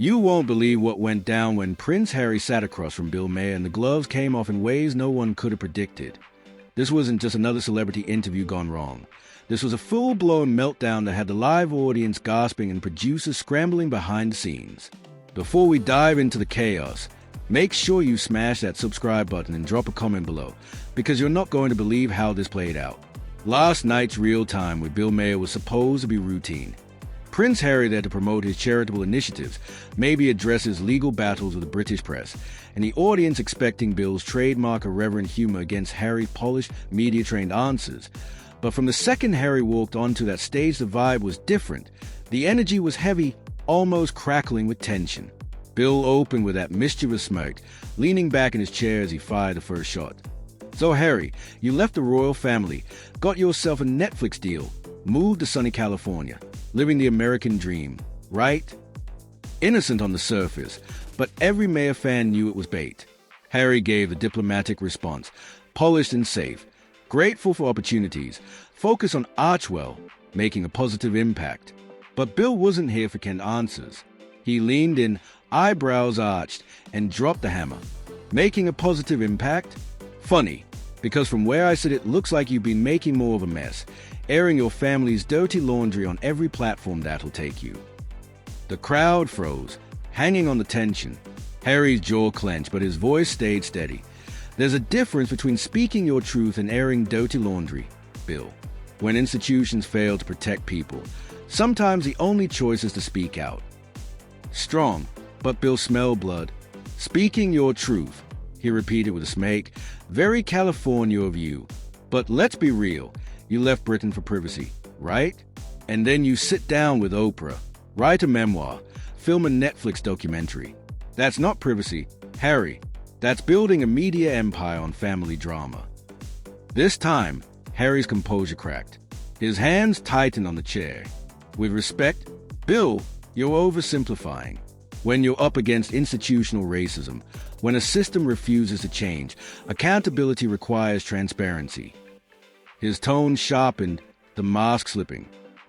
You won't believe what went down when Prince Harry sat across from Bill Maher and the gloves came off in ways no one could have predicted. This wasn't just another celebrity interview gone wrong. This was a full-blown meltdown that had the live audience gasping and producers scrambling behind the scenes. Before we dive into the chaos, make sure you smash that subscribe button and drop a comment below, because you're not going to believe how this played out. Last night's real time with Bill Maher was supposed to be routine. Prince Harry there to promote his charitable initiatives, maybe address his legal battles with the British press, and the audience expecting Bill's trademark irreverent humor against Harry's polished, media-trained answers. But from the second Harry walked onto that stage, the vibe was different. The energy was heavy, almost crackling with tension. Bill opened with that mischievous smirk, leaning back in his chair as he fired the first shot. "So Harry, you left the royal family, got yourself a Netflix deal, moved to sunny California, living the American dream, right?" Innocent on the surface, but every Maher fan knew it was bait. Harry gave the diplomatic response, polished and safe, grateful for opportunities, focused on Archwell, making a positive impact. But Bill wasn't here for canned answers. He leaned in, eyebrows arched, and dropped the hammer. "Making a positive impact? Funny, because from where I sit it looks like you've been making more of a mess, airing your family's dirty laundry on every platform that'll take you." The crowd froze, hanging on the tension. Harry's jaw clenched, but his voice stayed steady. "There's a difference between speaking your truth and airing dirty laundry, Bill. When institutions fail to protect people, sometimes the only choice is to speak out." Strong, but Bill smelled blood. "Speaking your truth," he repeated with a smirk. "Very California of you. But let's be real. You left Britain for privacy, right? And then you sit down with Oprah, write a memoir, film a Netflix documentary. That's not privacy, Harry. That's building a media empire on family drama." This time, Harry's composure cracked. His hands tightened on the chair. "With respect, Bill, you're oversimplifying. When you're up against institutional racism, when a system refuses to change, accountability requires transparency." His tone sharpened, the mask slipping.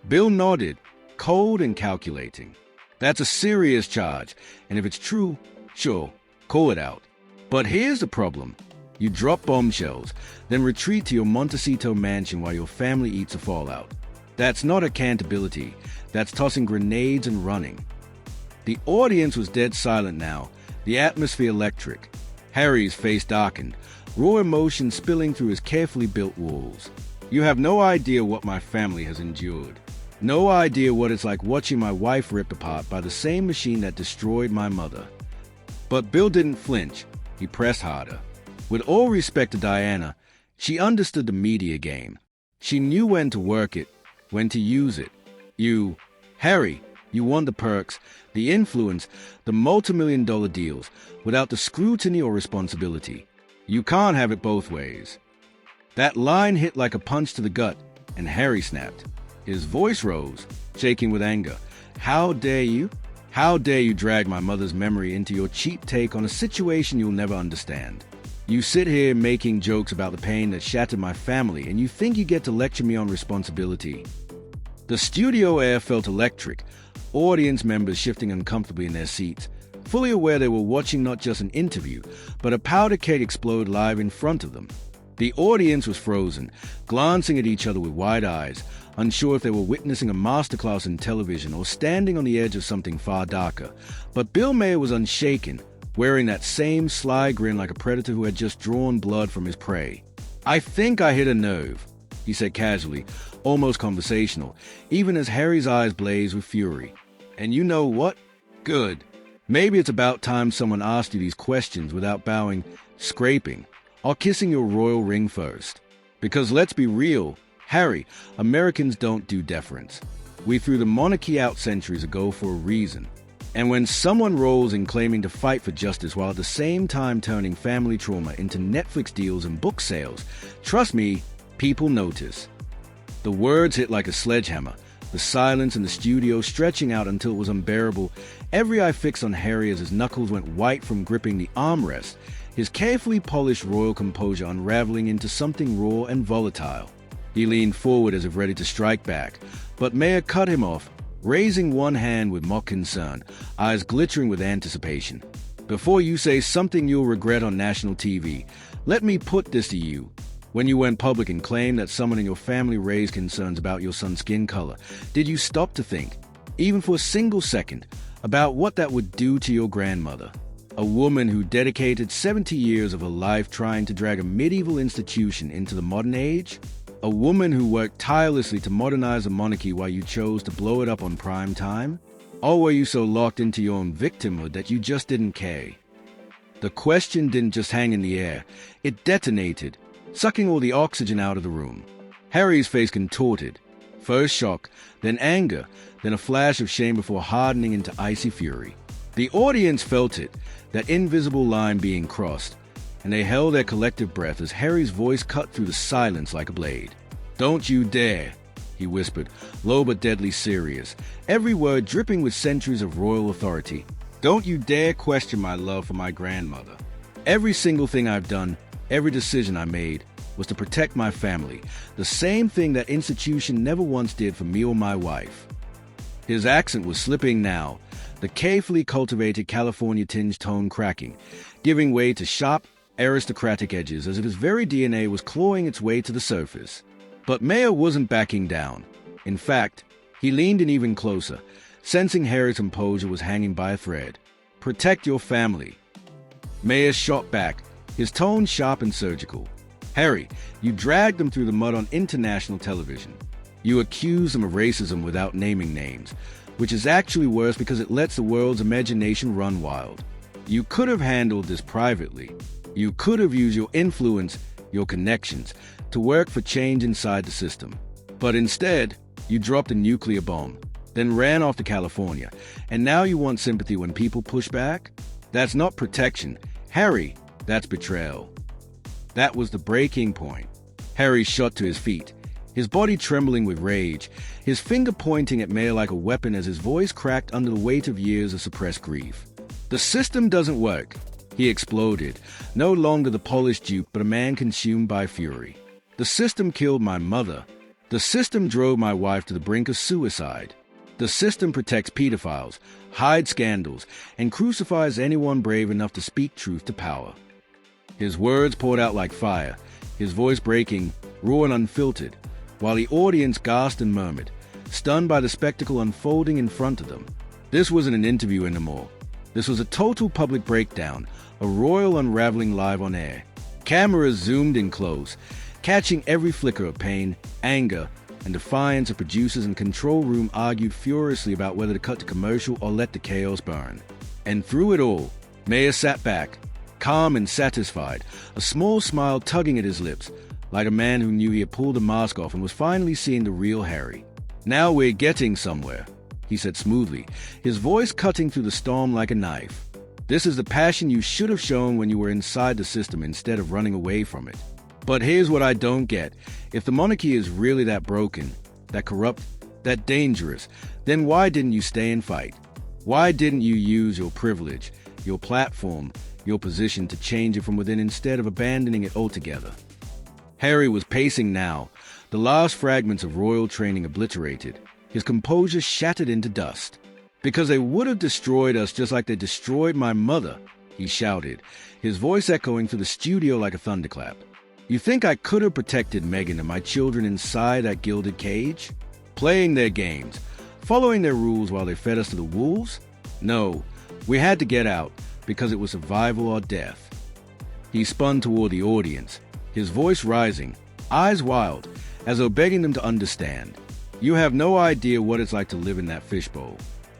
Bill nodded, cold and calculating. "That's a serious charge, and if it's true, sure, call it out. But here's the problem. You drop bombshells, then retreat to your Montecito mansion while your family eats a fallout. That's not accountability. That's tossing grenades and running." The audience was dead silent now, the atmosphere electric. Harry's face darkened, raw emotion spilling through his carefully built walls. "You have no idea what my family has endured. No idea what it's like watching my wife ripped apart by the same machine that destroyed my mother." But Bill didn't flinch. He pressed harder. With all respect to Diana, she understood the media game. She knew when to work it, when to use it. Harry, you want the perks, the influence, the multi-million-dollar deals, without the scrutiny or responsibility. You can't have it both ways." That line hit like a punch to the gut, and Harry snapped. His voice rose, shaking with anger. "How dare you? How dare you drag my mother's memory into your cheap take on a situation you'll never understand? You sit here making jokes about the pain that shattered my family, and you think you get to lecture me on responsibility." The studio air felt electric, audience members shifting uncomfortably in their seats, fully aware they were watching not just an interview, but a powder keg explode live in front of them. The audience was frozen, glancing at each other with wide eyes, unsure if they were witnessing a masterclass in television or standing on the edge of something far darker. But Bill Maher was unshaken, wearing that same sly grin like a predator who had just drawn blood from his prey. "I think I hit a nerve," he said casually, almost conversational, even as Harry's eyes blazed with fury. "And you know what? Good. Maybe it's about time someone asked you these questions without bowing, scraping, or kissing your royal ring first. Because let's be real, Harry, Americans don't do deference. We threw the monarchy out centuries ago for a reason. And when someone rolls in claiming to fight for justice while at the same time turning family trauma into Netflix deals and book sales, trust me, people notice." The words hit like a sledgehammer, the silence in the studio stretching out until it was unbearable. Every eye fixed on Harry as his knuckles went white from gripping the armrest, his carefully polished royal composure unraveling into something raw and volatile. He leaned forward as if ready to strike back, but Maher cut him off, raising one hand with mock concern, eyes glittering with anticipation. "Before you say something you'll regret on national TV, let me put this to you. When you went public and claimed that someone in your family raised concerns about your son's skin color, did you stop to think, even for a single second, about what that would do to your grandmother? A woman who dedicated 70 years of her life trying to drag a medieval institution into the modern age? A woman who worked tirelessly to modernize the monarchy while you chose to blow it up on prime time? Or were you so locked into your own victimhood that you just didn't care?" The question didn't just hang in the air, it detonated, sucking all the oxygen out of the room. Harry's face contorted. First shock, then anger, then a flash of shame before hardening into icy fury. The audience felt it, that invisible line being crossed, and they held their collective breath as Harry's voice cut through the silence like a blade. "Don't you dare," he whispered, low but deadly serious, every word dripping with centuries of royal authority. "Don't you dare question my love for my grandmother. Every single thing I've done, every decision I made, was to protect my family, the same thing that institution never once did for me or my wife." His accent was slipping now, the carefully cultivated California-tinged tone cracking, giving way to sharp, aristocratic edges as if his very DNA was clawing its way to the surface. But Maher wasn't backing down. In fact, he leaned in even closer, sensing Harry's composure was hanging by a thread. "Protect your family." Maher shot back, his tone sharp and surgical. "Harry, you dragged them through the mud on international television. You accused them of racism without naming names, which is actually worse because it lets the world's imagination run wild. You could have handled this privately. You could have used your influence, your connections, to work for change inside the system. But instead, you dropped a nuclear bomb, then ran off to California, and now you want sympathy when people push back? That's not protection. Harry, that's betrayal." That was the breaking point. Harry shot to his feet, his body trembling with rage, his finger pointing at Maher like a weapon as his voice cracked under the weight of years of suppressed grief. "The system doesn't work," he exploded, no longer the polished dupe but a man consumed by fury. "The system killed my mother. The system drove my wife to the brink of suicide. The system protects pedophiles, hides scandals, and crucifies anyone brave enough to speak truth to power." His words poured out like fire, his voice breaking, raw and unfiltered, while the audience gasped and murmured, stunned by the spectacle unfolding in front of them. This wasn't an interview anymore. This was a total public breakdown, a royal unraveling live on air. Cameras zoomed in close, catching every flicker of pain, anger, and defiance of producers in control room argued furiously about whether to cut to commercial or let the chaos burn. And through it all, Maher sat back, calm and satisfied, a small smile tugging at his lips, like a man who knew he had pulled the mask off and was finally seeing the real Harry. "Now we're getting somewhere," he said smoothly, his voice cutting through the storm like a knife. "This is the passion you should have shown when you were inside the system instead of running away from it. But here's what I don't get. If the monarchy is really that broken, that corrupt, that dangerous, then why didn't you stay and fight? Why didn't you use your privilege, your platform, your position to change it from within instead of abandoning it altogether?" Harry was pacing now, the last fragments of royal training obliterated, his composure shattered into dust. "Because they would have destroyed us just like they destroyed my mother," he shouted, his voice echoing through the studio like a thunderclap. "You think I could have protected Meghan and my children inside that gilded cage? Playing their games, following their rules while they fed us to the wolves? No, we had to get out, because it was survival or death." He spun toward the audience, his voice rising, eyes wild, as though begging them to understand. "You have no idea what it's like to live in that fishbowl.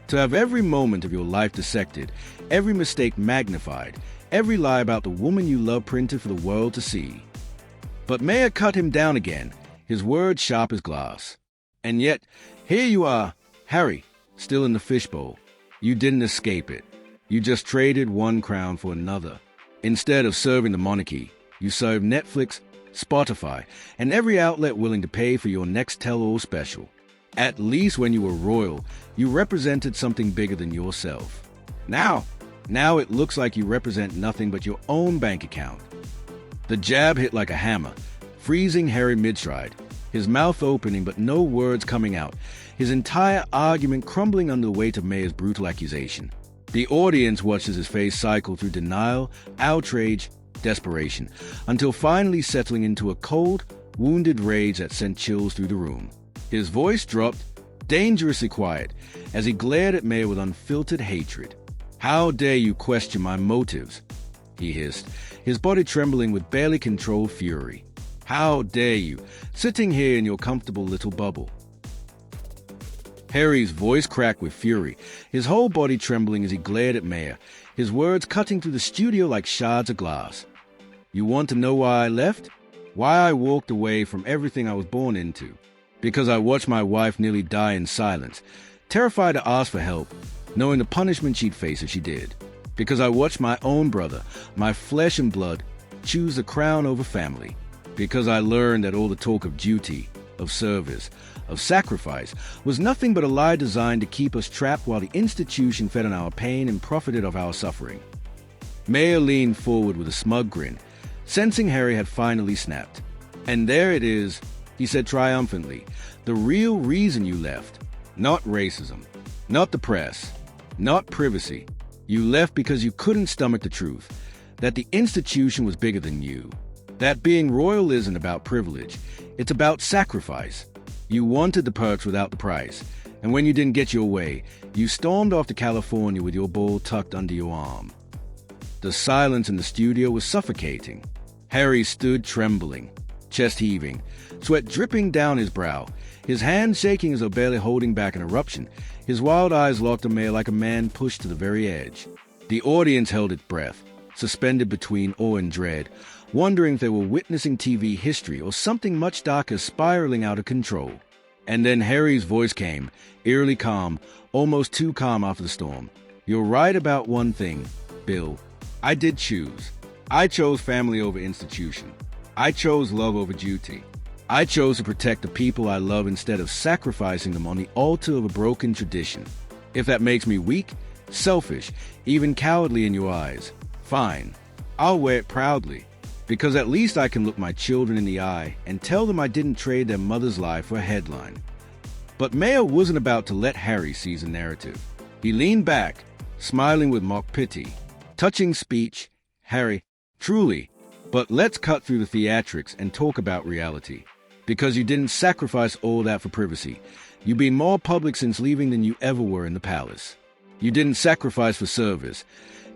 To have every moment of your life dissected, every mistake magnified, every lie about the woman you love printed for the world to see." But Maher cut him down again, his words sharp as glass. "And yet, here you are, Harry, still in the fishbowl. You didn't escape it. You just traded one crown for another. Instead of serving the monarchy, you served Netflix, Spotify, and every outlet willing to pay for your next tell-all special. At least when you were royal, you represented something bigger than yourself. Now it looks like you represent nothing but your own bank account." The jab hit like a hammer, freezing Harry mid-stride, his mouth opening but no words coming out, his entire argument crumbling under the weight of Maher's brutal accusation. The audience watched as his face cycled through denial, outrage, desperation, until finally settling into a cold, wounded rage that sent chills through the room. His voice dropped, dangerously quiet, as he glared at Maher with unfiltered hatred. "How dare you question my motives?" he hissed, his body trembling with barely controlled fury. "How dare you, sitting here in your comfortable little bubble?" Harry's voice cracked with fury, his whole body trembling as he glared at Maher, his words cutting through the studio like shards of glass. "You want to know why I left? Why I walked away from everything I was born into? Because I watched my wife nearly die in silence, terrified to ask for help, knowing the punishment she'd face if she did. Because I watched my own brother, my flesh and blood, choose the crown over family. Because I learned that all the talk of duty, of service, of sacrifice was nothing but a lie designed to keep us trapped while the institution fed on our pain and profited off our suffering." Maher leaned forward with a smug grin, sensing Harry had finally snapped. "And there it is," he said triumphantly, "the real reason you left. Not racism, not the press, not privacy. You left because you couldn't stomach the truth, that the institution was bigger than you. That being royal isn't about privilege, it's about sacrifice. You wanted the perks without the price, and when you didn't get your way, you stormed off to California with your ball tucked under your arm." The silence in the studio was suffocating. Harry stood trembling, chest heaving, sweat dripping down his brow, his hands shaking as though barely holding back an eruption, his wild eyes locked on Maher like a man pushed to the very edge. The audience held its breath, suspended between awe and dread, wondering if they were witnessing TV history or something much darker spiraling out of control. And then Harry's voice came, eerily calm, almost too calm after the storm. "You're right about one thing, Bill. I did choose. I chose family over institution. I chose love over duty. I chose to protect the people I love instead of sacrificing them on the altar of a broken tradition. If that makes me weak, selfish, even cowardly in your eyes, fine. I'll wear it proudly, because at least I can look my children in the eye and tell them I didn't trade their mother's life for a headline." But Maher wasn't about to let Harry seize the narrative. He leaned back, smiling with mock pity. "Touching speech, Harry, truly, but let's cut through the theatrics and talk about reality. Because you didn't sacrifice all that for privacy. You've been more public since leaving than you ever were in the palace. You didn't sacrifice for service.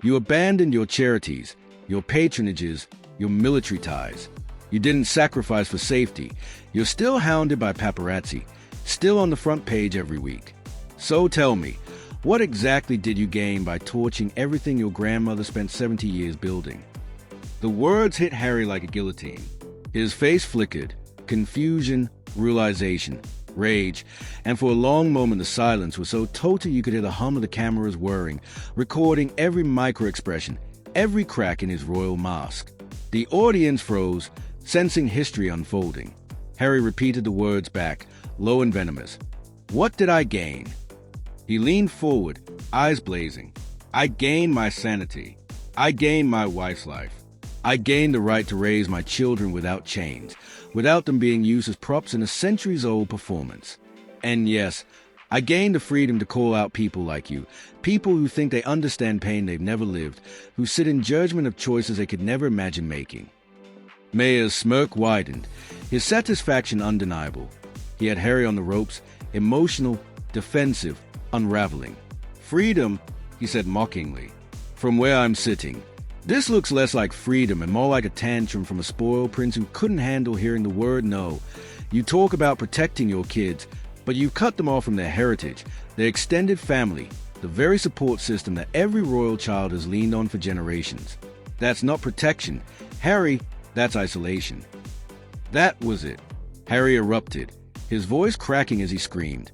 You abandoned your charities, your patronages, your military ties. You didn't sacrifice for safety. You're still hounded by paparazzi, still on the front page every week. So tell me, what exactly did you gain by torching everything your grandmother spent 70 years building?" The words hit Harry like a guillotine. His face flickered, confusion, realization, rage, and for a long moment the silence was so total you could hear the hum of the cameras whirring, recording every micro-expression, every crack in his royal mask. The audience froze, sensing history unfolding. Harry repeated the words back, low and venomous. "What did I gain?" He leaned forward, eyes blazing. "I gained my sanity. I gained my wife's life. I gained the right to raise my children without chains, without them being used as props in a centuries-old performance. And yes, I gained the freedom to call out people like you, people who think they understand pain they've never lived, who sit in judgment of choices they could never imagine making." Maher's smirk widened, his satisfaction undeniable. He had Harry on the ropes, emotional, defensive, unraveling. "Freedom," he said mockingly, "from where I'm sitting. This looks less like freedom and more like a tantrum from a spoiled prince who couldn't handle hearing the word no. You talk about protecting your kids, but you've cut them off from their heritage, their extended family, the very support system that every royal child has leaned on for generations. That's not protection. Harry, that's isolation." That was it. Harry erupted, his voice cracking as he screamed.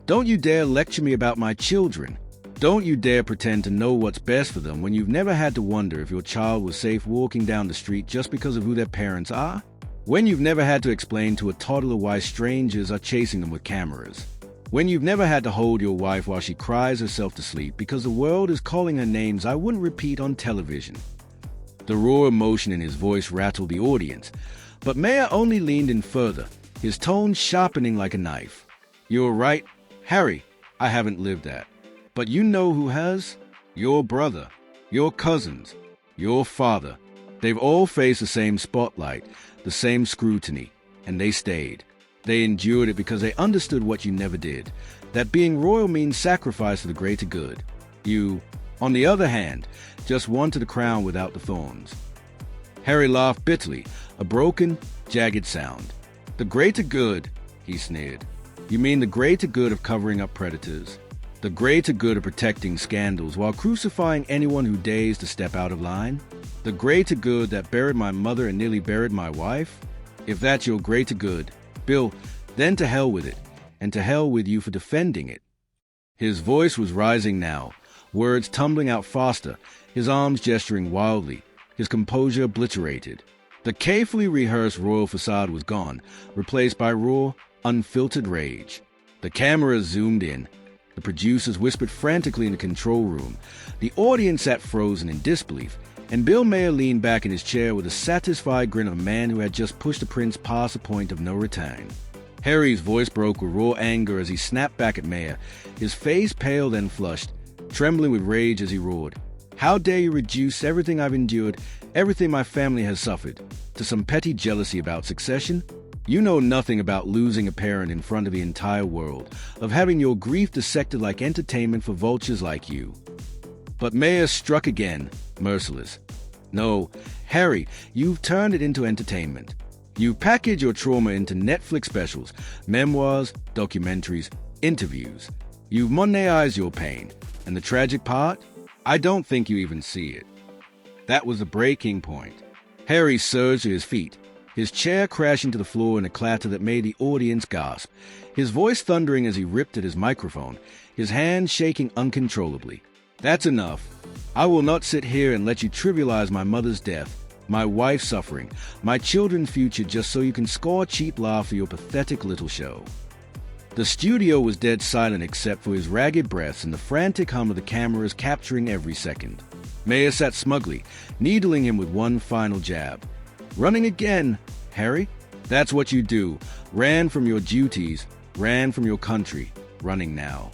"Don't you dare lecture me about my children. Don't you dare pretend to know what's best for them when you've never had to wonder if your child was safe walking down the street just because of who their parents are? When you've never had to explain to a toddler why strangers are chasing them with cameras? When you've never had to hold your wife while she cries herself to sleep because the world is calling her names I wouldn't repeat on television?" The raw emotion in his voice rattled the audience, but Maher only leaned in further, his tone sharpening like a knife. "You're right, Harry, I haven't lived that. But you know who has? Your brother, your cousins, your father. They've all faced the same spotlight, the same scrutiny, and they stayed. They endured it because they understood what you never did, that being royal means sacrifice for the greater good. You, on the other hand, just wanted the crown without the thorns. Harry laughed bitterly, a broken, jagged sound. The greater good, he sneered. You mean the greater good of covering up predators? The greater good of protecting scandals while crucifying anyone who dares to step out of line? The greater good that buried my mother and nearly buried my wife? If that's your greater good, Bill, then to hell with it, and to hell with you for defending it. His voice was rising now, words tumbling out faster, his arms gesturing wildly, his composure obliterated. The carefully rehearsed royal facade was gone, replaced by raw, unfiltered rage. The cameras zoomed in. The producers whispered frantically in the control room. The audience sat frozen in disbelief, and Bill Maher leaned back in his chair with a satisfied grin of a man who had just pushed the prince past the point of no return. Harry's voice broke with raw anger as he snapped back at Maher, his face pale then flushed, trembling with rage as he roared. How dare you reduce everything I've endured, everything my family has suffered, to some petty jealousy about succession? You know nothing about losing a parent in front of the entire world, of having your grief dissected like entertainment for vultures like you. But Maher struck again, merciless. No, Harry, you've turned it into entertainment. You package your trauma into Netflix specials, memoirs, documentaries, interviews. You've Monetized your pain. And the tragic part? I don't think you even see it. That was the breaking point. Harry surged to his feet, his chair crashing to the floor in a clatter that made the audience gasp, his voice thundering as he ripped at his microphone, his hands shaking uncontrollably. That's enough. I will not sit here and let you trivialize my mother's death, my wife's suffering, my children's future just so you can score a cheap laugh for your pathetic little show. The studio was dead silent except for his ragged breaths and the frantic hum of the cameras capturing every second. Maher sat smugly, needling him with one final jab. Running again, Harry? That's what you do. Ran from your duties, ran from your country, running now.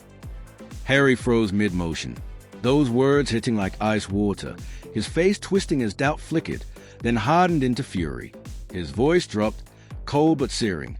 Harry froze mid-motion, those words hitting like ice water, his face twisting as doubt flickered, then hardened into fury. His voice dropped, cold but searing.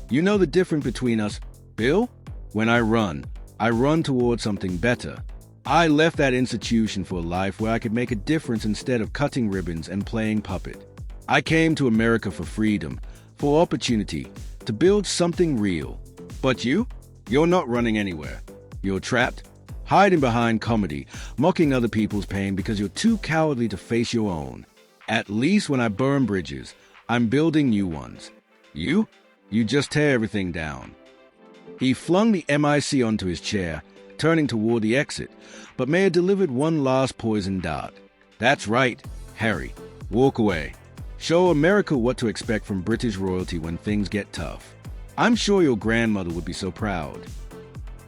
You know the difference between us, Bill? When I run towards something better. I left that institution for a life where I could make a difference instead of cutting ribbons and playing puppet. I came to America for freedom, for opportunity, to build something real. But you're not running anywhere. You're trapped, hiding behind comedy, mocking other people's pain because you're too cowardly to face your own. At least when I burn bridges, I'm building new ones. You just tear everything down. He flung the MIC onto his chair, turning toward the exit, but Maher delivered one last poison dart. That's right, Harry. Walk away. Show America what to expect from British royalty when things get tough. I'm sure your grandmother would be so proud.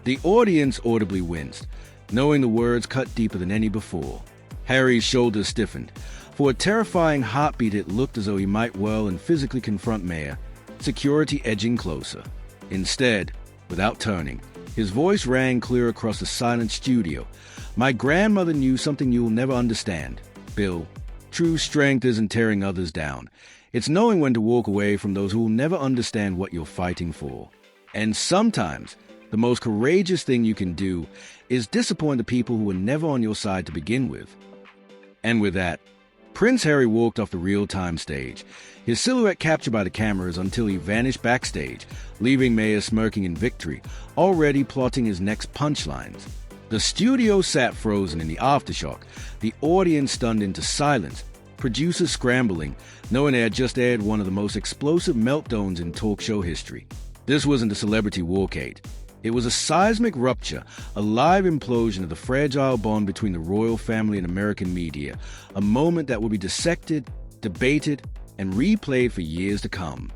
The audience audibly winced, knowing the words cut deeper than any before. Harry's shoulders stiffened. For a terrifying heartbeat it looked as though he might well and physically confront Maher, security edging closer. Instead, without turning, his voice rang clear across the silent studio. My grandmother knew something you'll never understand, Bill. True strength isn't tearing others down. It's knowing when to walk away from those who will never understand what you're fighting for. And sometimes, the most courageous thing you can do is disappoint the people who were never on your side to begin with. And with that, Prince Harry walked off the real-time stage, his silhouette captured by the cameras until he vanished backstage, leaving Maher smirking in victory, already plotting his next punchlines. The studio sat frozen in the aftershock, the audience stunned into silence, producers scrambling, knowing they had just aired one of the most explosive meltdowns in talk show history. This wasn't a celebrity walkout. It was a seismic rupture, a live implosion of the fragile bond between the royal family and American media, a moment that would be dissected, debated, and replayed for years to come.